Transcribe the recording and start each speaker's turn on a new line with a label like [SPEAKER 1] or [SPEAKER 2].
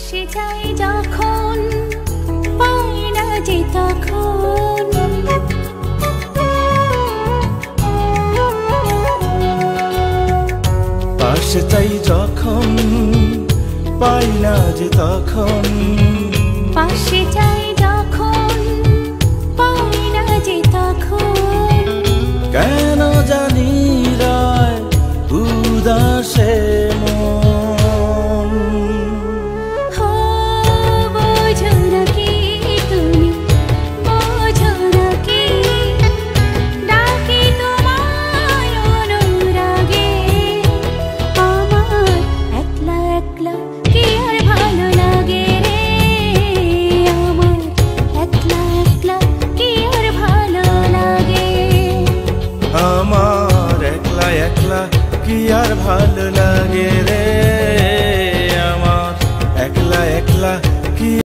[SPEAKER 1] পাশে যাই যখন পাই না যে তখন
[SPEAKER 2] পাশে যাই যখন পাই না যে তখন
[SPEAKER 1] পাশে যাই যখন পাই না যে তখন
[SPEAKER 2] কেন জানি রায় উদাসে মন
[SPEAKER 1] হো বোঝো না কি তুমি বোঝো না কি ডাকি তোমায় অনুরাগে আমার একলা একলা কি আর ভালো লাগে রে আমার একলা একলা কি আর ভালো লাগে
[SPEAKER 2] আমার একলা একলা কি আর ভালো লাগে রে আমার একলা একলা কি